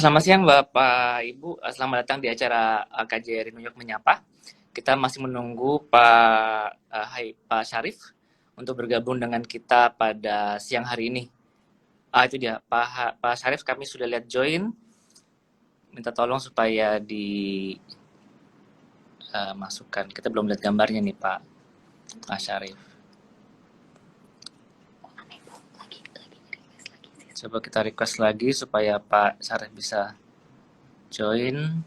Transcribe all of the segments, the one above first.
Selamat siang Bapak Ibu, selamat datang di acara KJRI New York Menyapa. Kita masih menunggu Pak Syarif untuk bergabung dengan kita pada siang hari ini. Itu dia, Pak Syarif kami sudah lihat join. Minta tolong supaya dimasukkan. Kita belum lihat gambarnya nih Pak Syarif. Coba kita request lagi supaya Pak Syarif bisa join.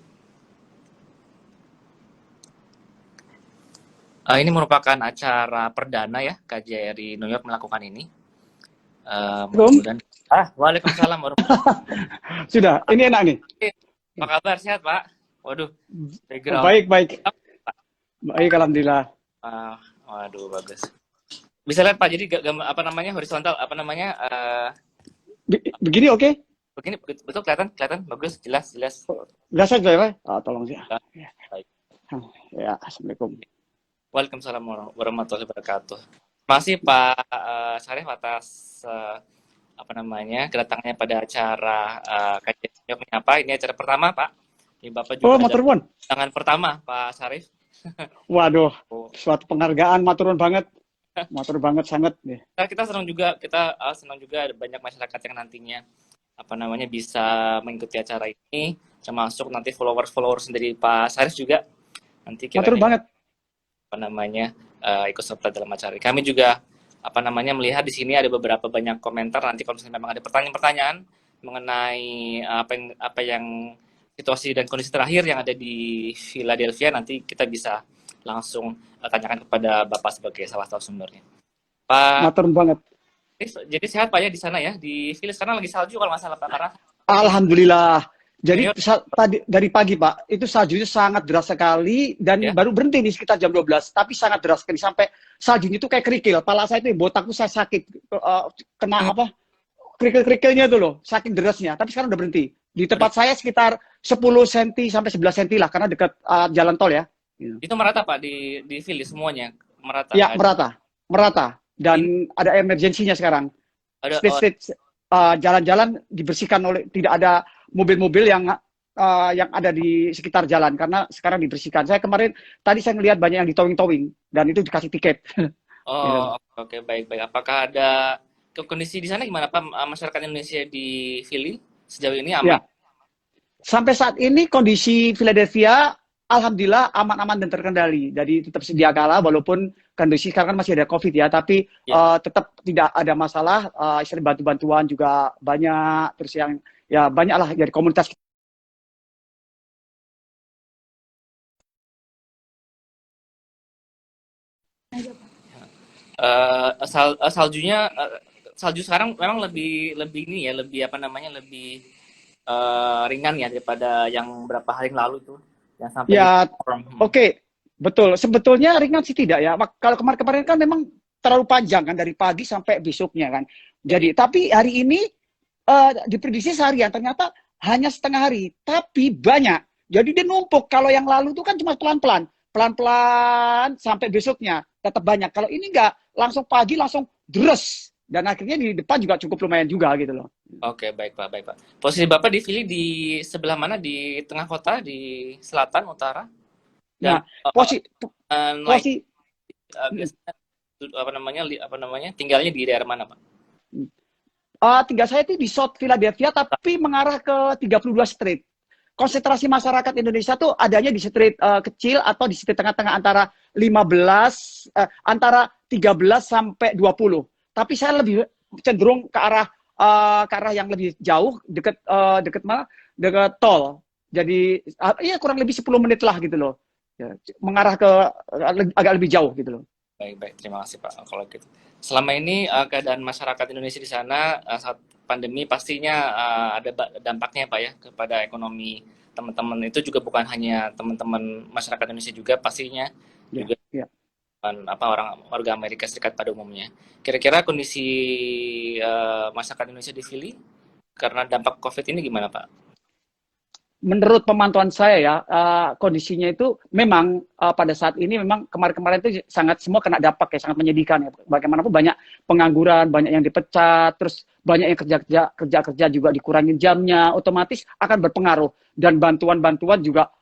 Ini merupakan acara perdana ya KJRI New York melakukan ini. Mudah-mudahan. Waalaikumsalam warahmatullahi. Sudah, ini enak nih. Apa kabar, sehat Pak? Waduh, background. Baik. Baik, alhamdulillah. Waduh, bagus. Bisa lihat Pak, jadi apa namanya horizontal, apa namanya? Begini oke? Begini betul kelihatan, bagus, jelas. Jelas saja ya, tolong ya. Baik. Ya, assalamualaikum. Waalaikumsalam warahmatullahi wabarakatuh. Masih Pak Syarif atas kedatangannya pada acara kajian menyapa. Ini acara pertama Pak. Ini Bapak juga maturnuwun. Tangan pertama Pak Syarif. Waduh, suatu penghargaan, maturnuwun banget. Matur banget sangat. Kita senang juga ada banyak masyarakat yang nantinya bisa mengikuti acara ini, termasuk nanti followers sendiri Pak Syarif juga nanti matur banget. Ikut serta dalam acara. Kami juga melihat di sini ada beberapa banyak komentar. Nanti kalau misalnya memang ada pertanyaan-pertanyaan mengenai apa yang situasi dan kondisi terakhir yang ada di Philadelphia, nanti kita bisa langsung tanyakan kepada Bapak sebagai salah satu sumbernya. Pak, matur banget. Jadi sehat Pak ya di sana ya, di Philly sekarang lagi salju kalau nggak salah Pak, karena alhamdulillah. Jadi tadi dari pagi Pak, itu saljunya sangat deras sekali dan baru berhenti di sekitar jam 12, tapi sangat deras sekali sampai saljunya itu kayak kerikil. Pala saya itu botakku saya sakit kena kerikil-kerikilnya itu loh, saking derasnya. Tapi sekarang udah berhenti. Di tempat saya sekitar 10 cm sampai 11 cm lah karena dekat jalan tol ya. Itu merata Pak di Philly semuanya merata. Ya, merata. Dan ada emergensinya sekarang. Jalan-jalan dibersihkan oleh, tidak ada mobil-mobil yang ada di sekitar jalan karena sekarang dibersihkan. Saya kemarin tadi saya melihat banyak yang ditowing-towing dan itu dikasih tiket. Oke, baik. Apakah ada kondisi di sana gimana Pak, masyarakat Indonesia di Philly sejauh ini aman? Ya. Sampai saat ini kondisi Philadelphia alhamdulillah aman-aman dan terkendali. Jadi tetap sedia kala walaupun kondisi sekarang kan masih ada COVID ya, tapi tetap tidak ada masalah. Istilah bantu-bantuan juga banyak, terus yang ya banyak lah dari komunitas. Salju sekarang memang lebih ini ya, lebih ringan ya daripada yang berapa hari yang lalu tuh. Yang sampai oke. Betul, sebetulnya ringan sih tidak ya. Kalau kemarin-kemarin kan memang terlalu panjang kan dari pagi sampai besoknya kan. Jadi tapi hari ini diprediksi seharian ternyata hanya setengah hari, tapi banyak. Jadi dia numpuk. Kalau yang lalu itu kan cuma pelan-pelan sampai besoknya tetap banyak. Kalau ini enggak, langsung pagi langsung deres. Dan akhirnya di depan juga cukup lumayan juga gitu loh. Oke, baik Pak. Posisi Bapak di Philly di sebelah mana? Di tengah kota, di selatan, utara? Dan posisi tinggalnya di daerah mana Pak? Tinggal saya itu di South Philadelphia tapi mengarah ke 32 Street. Konsentrasi masyarakat Indonesia tuh adanya di street kecil atau di street tengah-tengah antara 13 sampai 20. Tapi saya lebih cenderung ke arah yang lebih jauh, dekat tol. Jadi kurang lebih 10 menit lah gitu loh. Ya, mengarah ke agak lebih jauh gitu loh. Baik, terima kasih Pak. Kalau gitu, selama ini keadaan masyarakat Indonesia di sana saat pandemi pastinya ada dampaknya Pak ya kepada ekonomi teman-teman. Itu juga bukan hanya teman-teman masyarakat Indonesia juga pastinya juga orang warga Amerika Serikat pada umumnya. Kira-kira kondisi masyarakat Indonesia di Philly karena dampak COVID ini gimana Pak? menurut pemantauan saya ya, kondisinya itu memang pada saat ini memang kemarin-kemarin itu sangat semua kena dampak ya, sangat menyedihkan ya. Bagaimanapun banyak pengangguran, banyak yang dipecat, terus banyak yang kerja juga dikurangin jamnya, otomatis akan berpengaruh. Dan bantuan-bantuan juga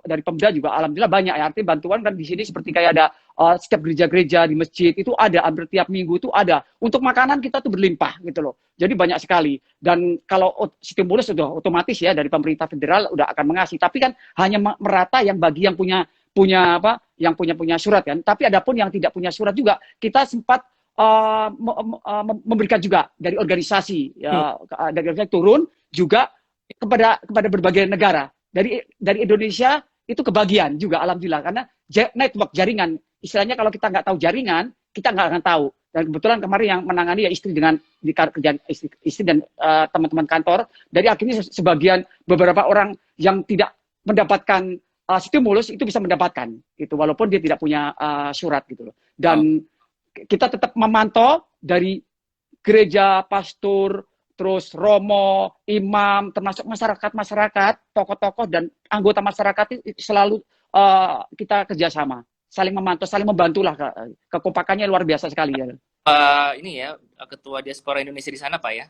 dari Pemda juga alhamdulillah banyak ya. Artinya bantuan kan di sini seperti kayak ada setiap gereja-gereja di masjid itu ada, hampir tiap minggu itu ada. Untuk makanan kita tuh berlimpah gitu loh. Jadi banyak sekali. Dan kalau stimulus sudah otomatis ya dari pemerintah federal udah akan mengasih. Tapi kan hanya merata yang bagi yang punya surat kan. Tapi adapun yang tidak punya surat juga kita sempat memberikan juga dari organisasi ya, dari organisasi turun juga kepada berbagai negara. Dari Indonesia itu kebagian juga alhamdulillah karena network jaringan. Istilahnya kalau kita nggak tahu jaringan, kita nggak akan tahu. Dan kebetulan kemarin yang menangani ya istri dengan di kerjaan istri dan teman-teman kantor. Dari akhirnya sebagian beberapa orang yang tidak mendapatkan stimulus itu bisa mendapatkan gitu walaupun dia tidak punya surat gitu loh. Dan kita tetap memantau dari gereja, pastor, terus romo, imam, termasuk masyarakat, tokoh-tokoh dan anggota masyarakat itu selalu kita kerjasama, saling memantau, saling membantulah. Kekompakannya luar biasa sekali ya. Ini ya Ketua Diaspora Indonesia di sana Pak ya.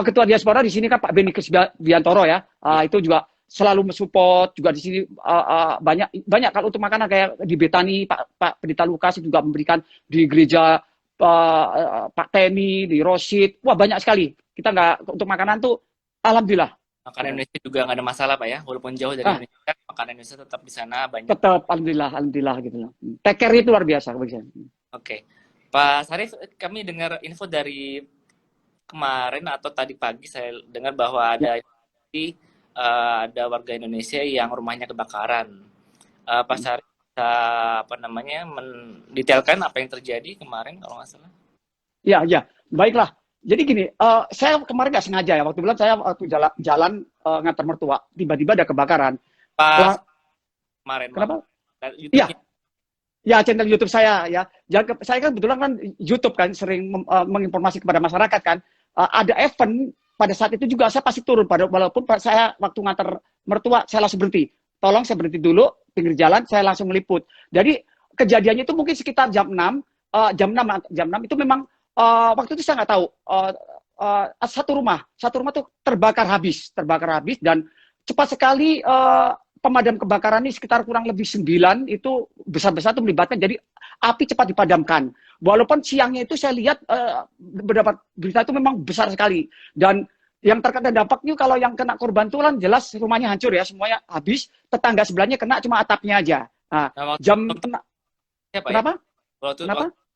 Ketua Diaspora di sini kan Pak Beni Krisbiantoro ya, itu juga selalu mensupport juga di sini banyak kalau untuk makanan kayak di Betani Pak Pendeta Lukas juga memberikan di gereja Pak Temi di Rosid, wah banyak sekali. Kita nggak untuk makanan tuh alhamdulillah. Makanan Indonesia juga nggak ada masalah Pak ya, walaupun jauh dari Indonesia, makanan Indonesia tetap di sana banyak. Tetap alhamdulillah gitu loh. Take care itu luar biasa bagi saya. Oke. Pak Sarif, kami dengar info dari kemarin atau tadi pagi saya dengar bahwa ada warga Indonesia yang rumahnya kebakaran. Pak Sarif bisa mendetailkan apa yang terjadi kemarin kalau nggak salah? Ya, baiklah. Jadi gini, saya kemarin nggak sengaja ya waktu jalan ngantar mertua, tiba-tiba ada kebakaran. Pas kemarin. Kenapa? Ya, channel YouTube saya ya. Saya kan kebetulan kan YouTube kan sering menginformasi kepada masyarakat kan. Ada event pada saat itu juga saya pasti turun walaupun saya waktu ngantar mertua saya langsung berhenti. Tolong saya berhenti dulu pinggir jalan, saya langsung meliput. Jadi kejadiannya itu mungkin sekitar jam 6 itu memang waktu itu saya nggak tahu satu rumah tuh terbakar habis dan cepat sekali pemadam kebakaran ini sekitar kurang lebih 9 itu besar-besar itu melibatkan, jadi api cepat dipadamkan. Walaupun siangnya itu saya lihat beberapa berita itu memang besar sekali, dan yang terkena dampaknya kalau yang kena korban itu kan jelas rumahnya hancur ya, semuanya habis, tetangga sebelahnya kena cuma atapnya aja. Nah, kenapa? Waktu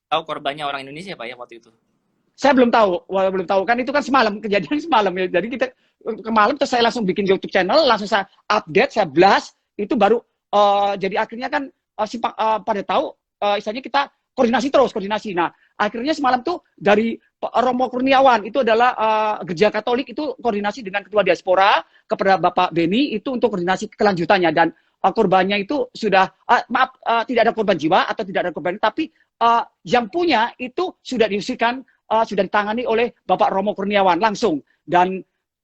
tahu korbannya orang Indonesia Pak ya waktu itu? Saya belum tahu kan itu kan semalam, kejadian semalam ya. Jadi kita kemarin terus saya langsung bikin YouTube channel, langsung saya update, saya blast itu baru jadi akhirnya kan pada tahu istilahnya kita koordinasi. Nah, akhirnya semalam tuh dari Romo Kurniawan itu adalah gereja Katolik itu koordinasi dengan Ketua Diaspora kepada Bapak Beni itu untuk koordinasi kelanjutannya, dan korbannya itu sudah tidak ada korban jiwa atau tidak ada korban, tapi yang punya itu sudah diusirkan, sudah ditangani oleh Bapak Romo Kurniawan langsung, dan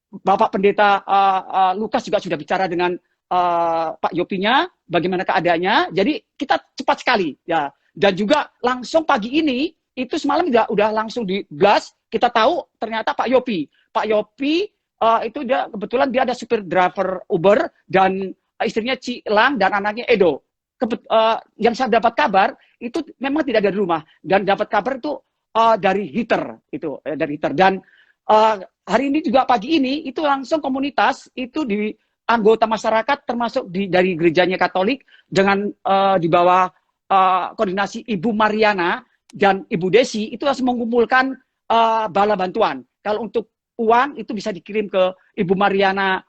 Bapak Pendeta Lukas juga sudah bicara dengan Pak Yopinya bagaimana keadaannya. Jadi kita cepat sekali ya, dan juga langsung pagi ini itu semalam udah langsung di blast, kita tahu ternyata Pak Yopi itu dia kebetulan dia ada supir driver Uber dan istrinya Cilang dan anaknya Edo. Yang saya dapat kabar itu memang tidak ada di rumah, dan dapat kabar itu dari heater dan hari ini juga pagi ini itu langsung komunitas itu di anggota masyarakat termasuk dari gerejanya Katolik dengan di bawah koordinasi Ibu Mariana dan Ibu Desi itu langsung mengumpulkan bala bantuan. Kalau untuk uang itu bisa dikirim ke Ibu Mariana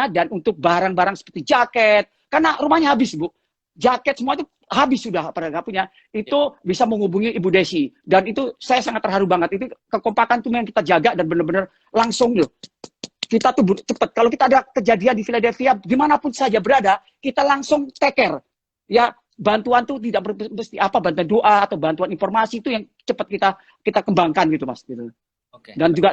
dan untuk barang-barang seperti jaket, karena rumahnya habis Bu, jaket semua itu habis sudah pada nggak punya, itu bisa menghubungi Ibu Desi, dan itu saya sangat terharu banget. Itu kekompakan tuh yang kita jaga dan benar-benar langsung loh. Kita tuh cepat. Kalau kita ada kejadian di Philadelphia, dimanapun saja berada, kita langsung take care. Ya, bantuan tuh tidak mesti bantuan doa atau bantuan informasi itu yang cepat kita kembangkan gitu Mas. Gitu. Okay. Dan juga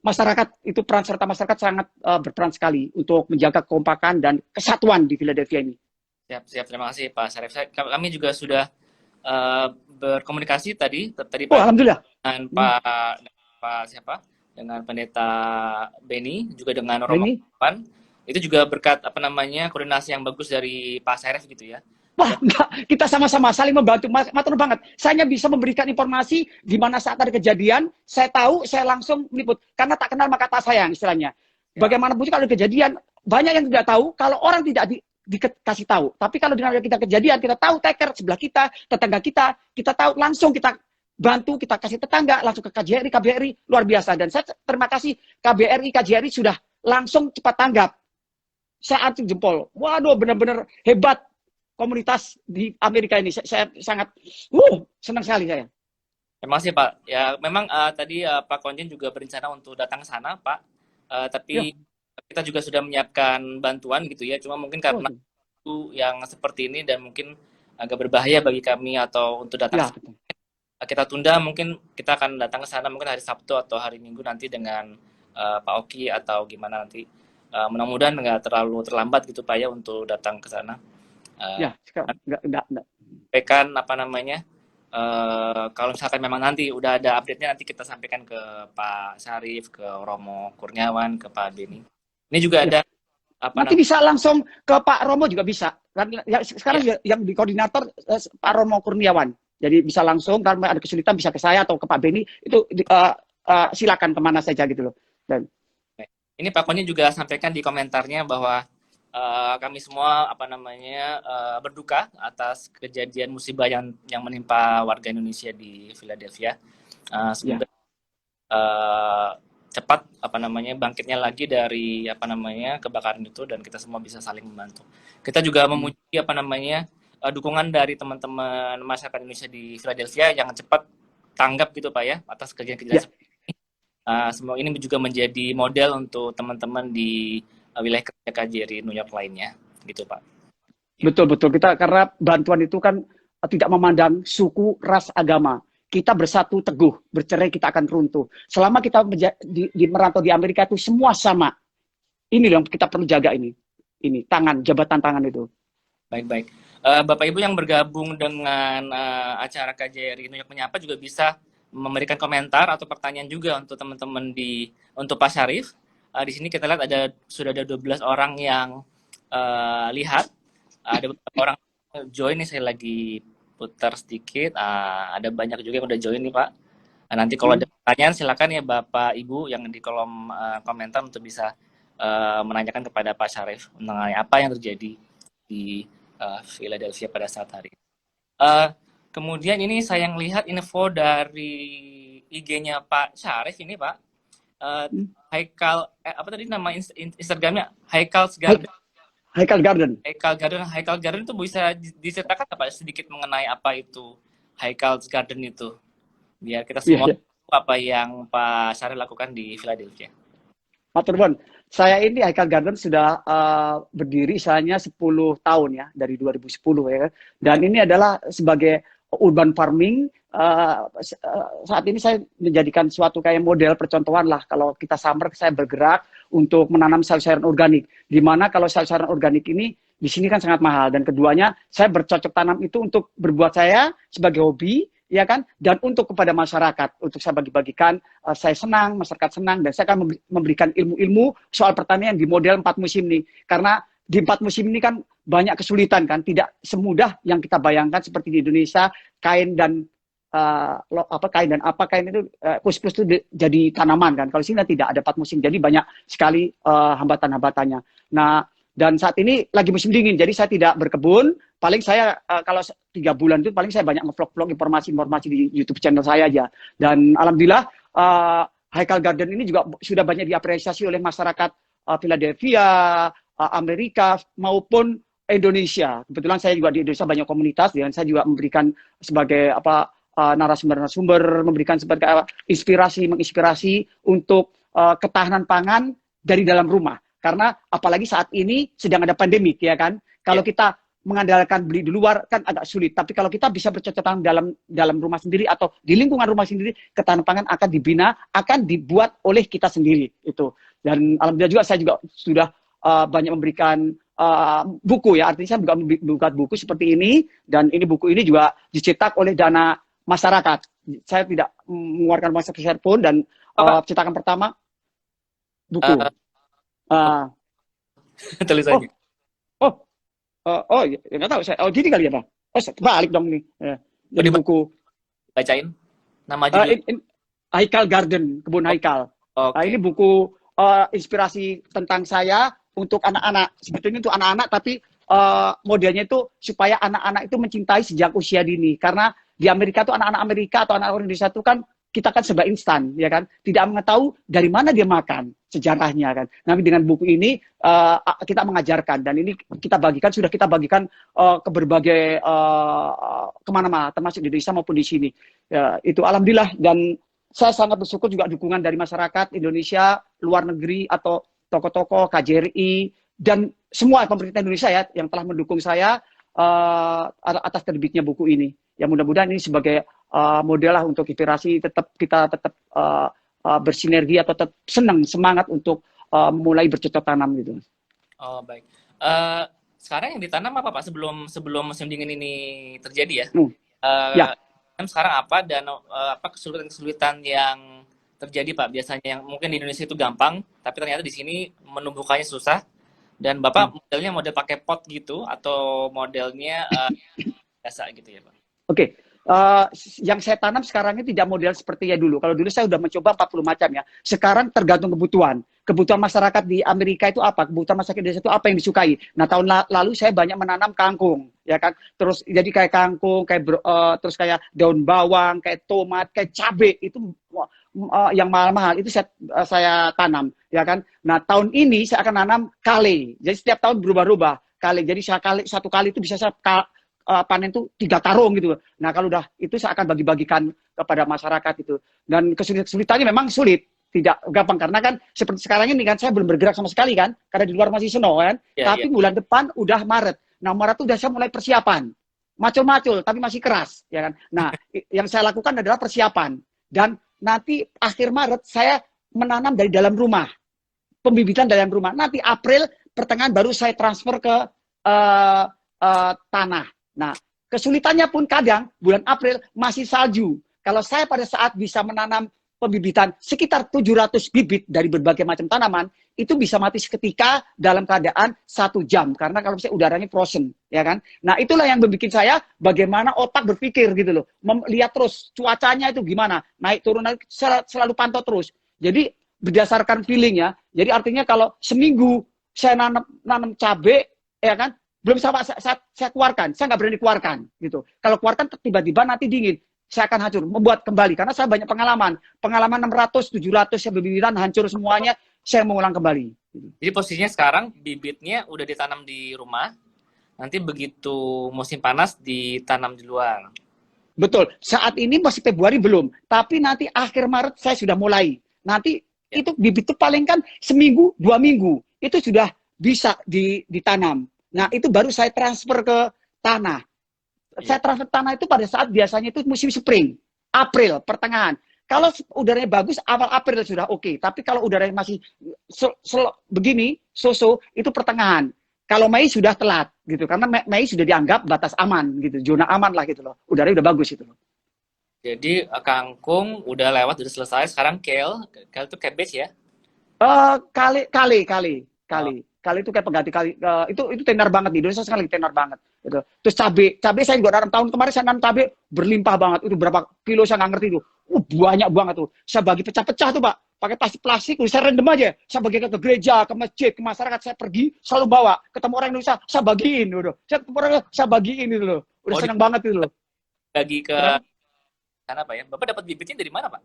masyarakat itu peran serta masyarakat sangat berperan sekali untuk menjaga kekompakan dan kesatuan di Philadelphia ini. Siap, siap. Terima kasih Pak Syarif. Kami juga sudah berkomunikasi tadi Oh, pagi alhamdulillah. dengan Pak siapa? Dengan Pendeta Beni, juga dengan Romo Ini, Pan. Itu juga berkat apa namanya koordinasi yang bagus dari Pak Syarif gitu ya. wah, enggak, kita sama-sama saling membantu. Matur banget. Saya hanya bisa memberikan informasi di mana saat ada kejadian, saya tahu, saya langsung meliput. Karena tak kenal maka tak sayang istilahnya. Ya. Bagaimanapun kalau ada kejadian, banyak yang tidak tahu, kalau orang tidak dikasih tahu. Tapi kalau dengan kita kejadian, kita tahu teker sebelah kita, tetangga kita tahu langsung kita bantu, kita kasih tetangga, langsung ke KBRI, luar biasa. Dan saya terima kasih KBRI sudah langsung cepat tanggap. Saya acung jempol. Waduh, benar-benar hebat komunitas di Amerika ini. Saya sangat senang sekali saya. Terima kasih Pak. Ya memang tadi Pak Konjen juga berencana untuk datang ke sana Pak. Tapi kita juga sudah menyiapkan bantuan gitu ya. Cuma mungkin karena itu yang seperti ini dan mungkin agak berbahaya bagi kami atau untuk datang. Kita tunda, mungkin kita akan datang ke sana mungkin hari Sabtu atau hari Minggu nanti dengan Pak Oki atau gimana nanti. Mudah-mudahan nggak terlalu terlambat gitu Pak ya untuk datang ke sana. Enggak. Sampaikan apa namanya, kalau misalkan memang nanti udah ada update-nya nanti kita sampaikan ke Pak Syarif, ke Romo Kurniawan, ke Pak Beni. Ini juga ada nanti bisa langsung ke Pak Romo juga bisa. Sekarang yang di koordinator Pak Romo Kurniawan. Jadi bisa langsung, kalau ada kesulitan bisa ke saya atau ke Pak Beni, itu silakan kemana saja gitu loh. Dan ini Pak Koni juga sampaikan di komentarnya bahwa kami semua apa namanya berduka atas kejadian musibah yang menimpa warga Indonesia di Philadelphia. Semoga cepat apa namanya bangkitnya lagi dari apa namanya kebakaran itu dan kita semua bisa saling membantu. Kita juga memuji apa namanya dukungan dari teman-teman masyarakat Indonesia di Philadelphia yang cepat tanggap gitu Pak ya atas kejadian-kejadian seperti ini. Semoga ini juga menjadi model untuk teman-teman di wilayah kerja KJRI New York lainnya, gitu Pak. Betul kita karena bantuan itu kan tidak memandang suku, ras, agama. Kita bersatu teguh, bercerai kita akan runtuh. Selama kita di merantau di Amerika itu semua sama. Ini yang kita perlu jaga ini jabatan tangan itu. Baik. Bapak Ibu yang bergabung dengan acara KJRI New York Menyapa juga bisa memberikan komentar atau pertanyaan juga untuk teman-teman untuk Pak Syarif. Di sini kita lihat sudah ada 12 orang yang lihat. Ada beberapa orang join nih, saya lagi putar sedikit. Ada banyak juga yang udah join nih Pak. Nanti kalau ada pertanyaan silakan ya Bapak Ibu yang di kolom komentar untuk bisa menanyakan kepada Pak Syarif mengenai apa yang terjadi di Philadelphia pada saat hari ini. Kemudian ini saya lihat info dari IG-nya Pak Syarif ini Pak. Haikal apa tadi nama Instagramnya Haikal's Garden. Haikal Garden itu bisa diceritakan apa sedikit mengenai apa itu Haikal's Garden itu biar kita semua tahu apa yang Pak Syarif lakukan di Philadelphia. Pak Turbon, saya ini Haikal Garden sudah berdiri misalnya 10 tahun ya, dari 2010 ya. Dan ini adalah sebagai urban farming, saat ini saya menjadikan suatu kayak model percontohan lah. Kalau kita summer, saya bergerak untuk menanam sayur-sayuran organik. Dimana kalau sayur-sayuran organik ini, di sini kan sangat mahal. Dan keduanya, saya bercocok tanam itu untuk berbuat saya sebagai hobi, ya kan, dan untuk kepada masyarakat, untuk saya bagi-bagikan, saya senang, masyarakat senang, dan saya akan memberikan ilmu-ilmu soal pertanian di model 4 musim nih, karena di 4 musim ini kan banyak kesulitan kan, tidak semudah yang kita bayangkan seperti di Indonesia, kain itu plus itu jadi tanaman kan, kalau sini tidak ada 4 musim, jadi banyak sekali hambatan-hambatannya. Nah, dan saat ini lagi musim dingin, jadi saya tidak berkebun. Paling saya kalau 3 bulan itu paling saya banyak nge-vlog informasi-informasi di YouTube channel saya aja. Dan alhamdulillah Haikal Garden ini juga sudah banyak diapresiasi oleh masyarakat Philadelphia, Amerika maupun Indonesia. Kebetulan saya juga di Indonesia banyak komunitas dan saya juga memberikan sebagai narasumber, memberikan sebagai menginspirasi untuk ketahanan pangan dari dalam rumah. Karena apalagi saat ini sedang ada pandemik ya kan. Kalau kita mengandalkan beli di luar kan agak sulit. Tapi kalau kita bisa bercocok tanam dalam rumah sendiri atau di lingkungan rumah sendiri, ketahanan pangan akan dibina, akan dibuat oleh kita sendiri itu. Dan alhamdulillah juga saya juga sudah banyak memberikan buku ya, artinya saya membuat buku seperti ini, dan ini buku ini juga dicetak oleh dana masyarakat. Saya tidak mengeluarkan uang sebesar pun, dan cetakan pertama buku. Tulisannya. Ya, nggak tahu saya. Oh, gini kali ya, Pak. Oh, balik dong nih. Ya. Jadi buku. Bacain nama judul. Haikal Garden, Kebun Haikal. Okay. Ini buku inspirasi tentang saya untuk anak-anak. Sebetulnya untuk anak-anak, tapi modelnya itu supaya anak-anak itu mencintai sejak usia dini. Karena di Amerika tuh anak-anak Amerika atau anak-anak Indonesia itu kan kita kan serba instan, ya kan? Tidak mengetahui dari mana dia makan, sejarahnya kan. Nah, dengan buku ini kita mengajarkan, dan ini sudah kita bagikan ke berbagai kemana-mana, termasuk di Indonesia maupun di sini. Ya, itu alhamdulillah, dan saya sangat bersyukur juga dukungan dari masyarakat Indonesia, luar negeri atau tokoh-tokoh KJRI dan semua pemerintah Indonesia ya yang telah mendukung saya atas terbitnya buku ini. Ya mudah-mudahan ini sebagai model lah untuk inspirasi, kita tetap bersinergi atau tetap semangat untuk mulai bercocok tanam gitu. Oh baik. Sekarang yang ditanam apa Pak sebelum musim dingin ini terjadi ya? Ya. Sekarang apa dan apa kesulitan-kesulitan yang terjadi Pak biasanya yang mungkin di Indonesia itu gampang, tapi ternyata di sini menumbuhkannya susah. Dan Bapak modelnya model pakai pot gitu atau modelnya biasa gitu ya Pak? Oke. Yang saya tanam sekarang ini tidak model seperti ya dulu. Kalau dulu saya sudah mencoba 40 macam ya. Sekarang tergantung kebutuhan. Kebutuhan masyarakat di Amerika itu apa? Kebutuhan masyarakat di Indonesia itu apa yang disukai? Nah, tahun lalu saya banyak menanam kangkung, ya kan? Terus jadi kayak kangkung, terus kayak daun bawang, kayak tomat, kayak cabai itu yang mahal-mahal itu saya tanam, ya kan? Nah, tahun ini saya akan nanam kale. Jadi setiap tahun berubah-ubah kale. Jadi satu kali itu bisa saya panen tuh 3 karung gitu. Nah, kalau udah itu saya akan bagi-bagikan kepada masyarakat itu. Dan kesulitannya memang sulit, tidak gampang karena kan seperti sekarang ini kan saya belum bergerak sama sekali kan, karena di luar masih snow kan. Tapi bulan depan udah Maret. Nah, Maret tuh udah saya mulai persiapan. Macul-macul tapi masih keras, ya kan. Nah, yang saya lakukan adalah persiapan, dan nanti akhir Maret saya menanam dari dalam rumah. Pembibitan dalam rumah. Nanti April pertengahan baru saya transfer ke tanah. Nah, kesulitannya pun kadang bulan April masih salju. Kalau saya pada saat bisa menanam pembibitan sekitar 700 bibit dari berbagai macam tanaman, itu bisa mati seketika dalam keadaan 1 jam. Karena kalau misalnya udaranya frozen, ya kan? Nah, itulah yang membuat saya bagaimana otak berpikir gitu loh. Melihat terus cuacanya itu gimana, naik turun, selalu pantau terus. Jadi berdasarkan feeling ya. Jadi artinya kalau seminggu saya nanam cabai, ya kan? Belum saya keluarkan, saya nggak berani keluarkan gitu. Kalau keluarkan tiba-tiba nanti dingin, saya akan hancur, membuat kembali karena saya banyak pengalaman 600, 700 saya bibitan hancur semuanya, saya mengulang kembali. Jadi posisinya sekarang bibitnya udah ditanam di rumah, nanti begitu musim panas ditanam di luar. Betul, saat ini masih Februari belum, tapi nanti akhir Maret saya sudah mulai. Nanti itu bibit itu paling kan seminggu, 2 minggu itu sudah bisa ditanam. Nah, itu baru saya transfer ke tanah. Saya transfer tanah itu pada saat biasanya itu musim spring, April, pertengahan. Kalau udaranya bagus, awal April sudah oke. Tapi kalau udaranya masih begini, itu pertengahan. Kalau Mei sudah telat, gitu. Karena Mei sudah dianggap batas aman, gitu. Zona aman lah, gitu loh. Udaranya udah bagus, gitu loh. Jadi, kangkung udah lewat, udah selesai. Sekarang kale itu cabbage ya? Kale. Kali itu kayak pengganti kali, itu tenar banget di Indonesia sekali, tenar banget gitu. Terus cabai saya juga nanam tahun kemarin, saya nanam cabai berlimpah banget, itu berapa kilo saya nggak ngerti itu, banyak banget tuh, saya bagi pecah-pecah tuh Pak, pakai plastik, saya random aja, saya bagi ke gereja, ke masjid, ke masyarakat, saya pergi selalu bawa, ketemu orang Indonesia, saya bagiin gitu, saya bagiin itu loh, udah senang banget itu loh. Bagi ke sana Pak ya, Bapak dapat bibitnya dari mana Pak?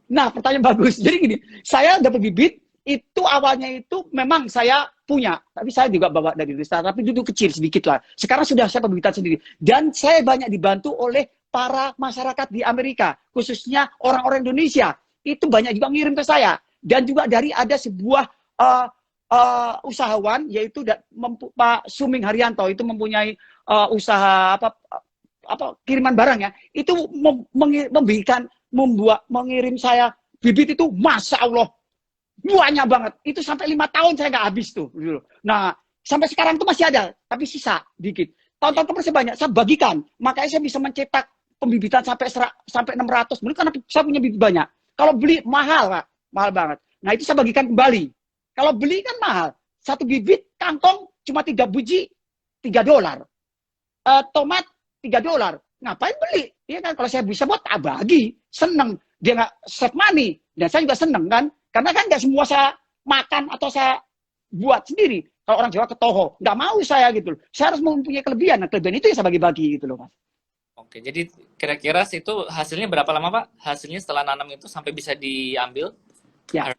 Nah, pertanyaan bagus, jadi gini, saya dapat bibit itu awalnya itu memang saya punya, tapi saya juga bawa dari Indonesia, tapi dulu kecil sedikit lah. Sekarang sudah saya pembibitan sendiri, dan saya banyak dibantu oleh para masyarakat di Amerika, khususnya orang-orang Indonesia. Itu banyak juga ngirim ke saya, dan juga dari ada sebuah usahawan, yaitu Pak Suming Haryanto itu mempunyai usaha kiriman barang ya, itu mengirim saya bibit itu, masya Allah banyak banget, itu sampai 5 tahun saya nggak habis tuh dulu. Nah sampai sekarang tuh masih ada, tapi sisa dikit. Tahun-tahun kemarin saya banyak, saya bagikan, makanya saya bisa mencetak pembibitan sampai 600, mungkin karena saya punya bibit banyak. Kalau beli mahal Pak, mahal banget. Nah itu saya bagikan kembali. Kalau beli kan mahal, satu bibit kangkong cuma 3 biji $3. Tomat $3. Ngapain beli? Iya kan, kalau saya bisa buat bagi, seneng. Dia nggak save money, dan saya juga seneng kan, karena kan nggak semua saya makan atau saya buat sendiri. Kalau orang Jawa ketoho, nggak mau saya gitu loh. Saya harus mempunyai kelebihan. Nah, kelebihan itu yang saya bagi-bagi gitu loh Mas. Oke, jadi kira-kira itu hasilnya berapa lama Pak? Hasilnya setelah nanam itu sampai bisa diambil? Ya,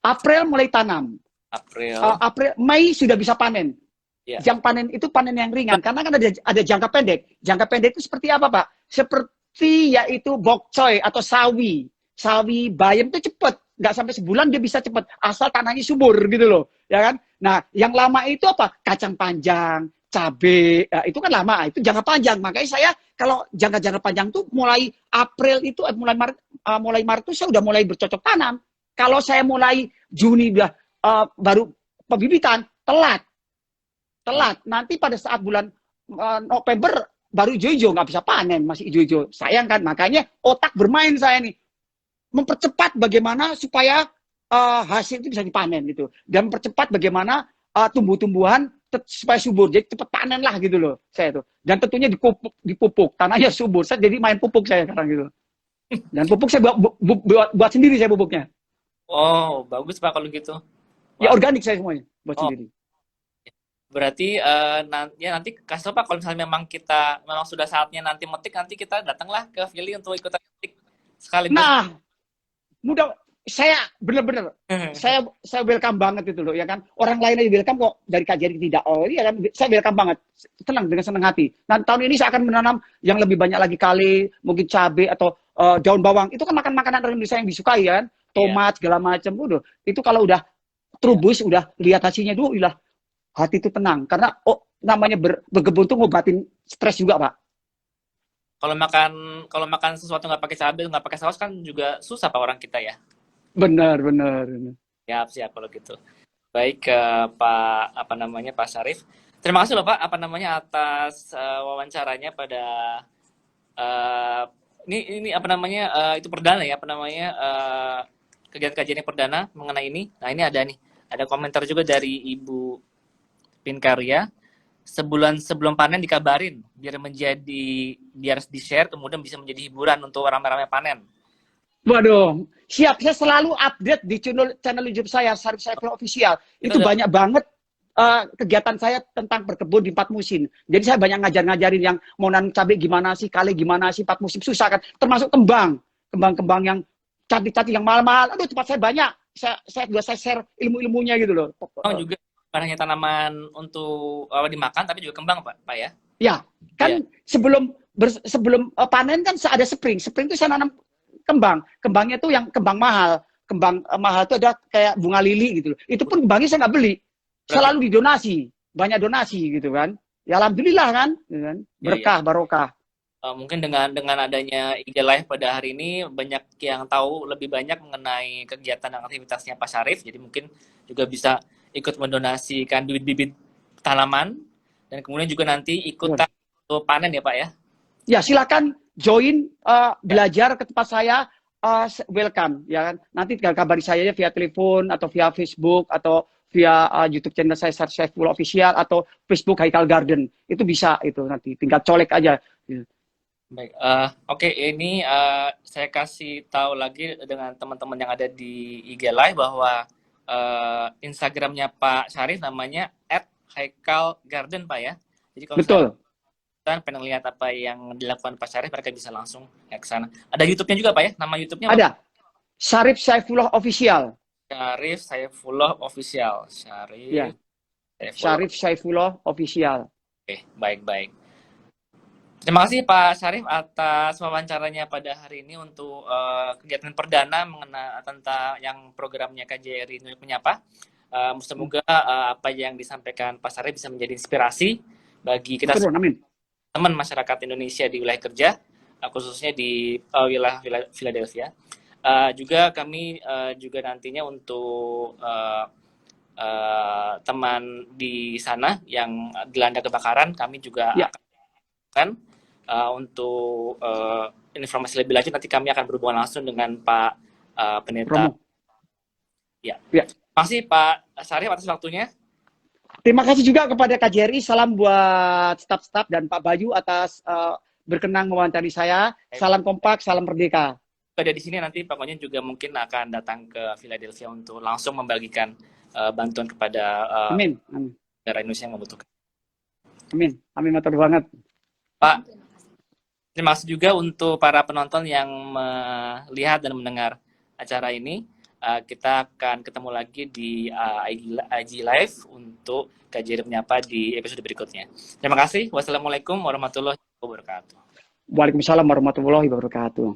April mulai tanam. April. Mei sudah bisa panen. Ya. Yang panen itu panen yang ringan, karena kan ada jangka pendek. Jangka pendek itu seperti apa Pak? Seperti yaitu bokcoy atau sawi. Sawi bayam itu cepet, nggak sampai sebulan dia bisa cepet, asal tanahnya subur gitu loh, ya kan? Nah, yang lama itu apa? Kacang panjang, cabe, ya, itu kan lama, itu jangka panjang. Makanya saya kalau jangka panjang tuh mulai April itu, mulai Maret itu saya udah mulai bercocok tanam. Kalau saya mulai Juni udah baru pembibitan, telat. Nanti pada saat bulan November baru hijau-hijau, nggak bisa panen, masih hijau-hijau. Sayang kan, makanya otak bermain saya nih, mempercepat bagaimana supaya hasil itu bisa dipanen gitu, dan mempercepat bagaimana tumbuh-tumbuhan supaya subur, jadi cepat panen lah gitu loh saya tuh. Dan tentunya dipupuk, tanahnya subur. Saya jadi main pupuk saya sekarang gitu. Dan pupuk saya buat sendiri, saya pupuknya. Oh, bagus Pak kalau gitu. Ya Wah. organik saya semuanya buat sendiri. Berarti nanti kasih tau Pak, kalau misalnya memang sudah saatnya nanti metik, nanti kita datanglah ke Philly untuk ikutan metik sekaligus. Nah, mudah, saya benar-benar saya welcome banget itu loh, ya kan. Orang lain aja welcome kok, dari KJRI tidak. Oh iya kan, saya welcome banget, tenang, dengan senang hati. Nah tahun ini saya akan menanam yang lebih banyak lagi, kali mungkin cabai atau daun bawang. Itu kan makanan orang Indonesia yang disukai ya kan, tomat segala macam. Udah itu kalau udah trubus, udah lihat hasilnya dulu, udah hati itu tenang, karena namanya berkebun tuh ngobatin stres juga Pak. Kalau makan sesuatu nggak pakai cabai, nggak pakai saus kan juga susah Pak orang kita ya. Benar. Siap kalau gitu. Baik ke Pak Syarif. Terima kasih loh Pak atas wawancaranya pada ini itu perdana ya, kegiatan kajian yang perdana mengenai ini. Nah, ini ada komentar juga dari Ibu Pinkarya. Sebulan sebelum panen dikabarin biar di-share, kemudian bisa menjadi hiburan untuk rame-rame panen. Waduh, siap. Saya selalu update di channel YouTube saya, Syarif Saifullah Official. Itu banyak banget kegiatan saya tentang berkebun di 4 musim. Jadi saya banyak ngajarin yang mau nanam cabai gimana sih, kale gimana sih, 4 musim susah kan. Termasuk kembang yang cantik-cantik, yang mahal-mahal. Aduh, tempat saya banyak. Saya share ilmu-ilmunya gitu loh. Juga bukan hanya tanaman untuk dimakan, tapi juga kembang Pak ya? Ya, kan sebelum panen kan ada spring. Spring itu saya nanam kembang. Kembangnya tuh yang kembang mahal. Kembang mahal itu ada kayak bunga lili gitu loh. Itu pun kembangnya saya nggak beli. Selalu didonasi. Banyak donasi gitu kan. Ya alhamdulillah kan. Berkah, barokah. Mungkin dengan adanya IG Live pada hari ini, banyak yang tahu lebih banyak mengenai kegiatan dan aktivitasnya Pak Syarif. Jadi mungkin juga bisa ikut mendonasikan bibit-bibit tanaman, dan kemudian juga nanti ikutan untuk panen ya Pak ya? Ya silakan join, belajar ke tempat saya, welcome ya kan. Nanti tinggal kabari saya via telepon atau via Facebook atau via YouTube channel saya, Syarif Saifullah Official, atau Facebook Haikal Garden. Itu bisa, itu nanti tinggal colek aja. Baik, oke, ini saya kasih tahu lagi dengan teman-teman yang ada di IG Live bahwa Instagramnya Pak Syarif namanya @haikalgarden Pak ya. Jadi kalau misalkan pengen lihat apa yang dilakukan Pak Syarif, mereka bisa langsung ke sana. Ada YouTube-nya juga Pak ya? Nama YouTube-nya ada, Syarif Saifullah Official. Syarif Saifullah Official. Syarif Saifullah Official. Oke, baik. Terima kasih Pak Syarif atas wawancaranya pada hari ini untuk kegiatan perdana mengenai tentang yang programnya KJRI Menyapa. Semoga apa yang disampaikan Pak Sari bisa menjadi inspirasi bagi kita Betul, amin. teman masyarakat Indonesia di wilayah kerja, khususnya di wilayah Philadelphia. Juga kami juga nantinya untuk teman di sana yang dilanda kebakaran, kami juga Ya, akan untuk informasi lebih lanjut nanti kami akan berhubungan langsung dengan Pak Pendeta. Romo. Ya. Ya. Terima kasih Pak Syarif atas waktunya. Terima kasih juga kepada KJRI. Salam buat staf-staf dan Pak Bayu atas berkenan mewawancari saya. Salam kompak, salam merdeka. Pada di sini nanti Pak Konyen juga mungkin akan datang ke Philadelphia untuk langsung membagikan bantuan kepada Amin. Amin. negara Indonesia yang membutuhkan. Amin. Amin, matur banget. Pak, terima kasih juga untuk para penonton yang melihat dan mendengar acara ini. Kita akan ketemu lagi di IG Live untuk KJRI Menyapa di episode berikutnya. Terima kasih. Wassalamualaikum warahmatullahi wabarakatuh. Waalaikumsalam warahmatullahi wabarakatuh.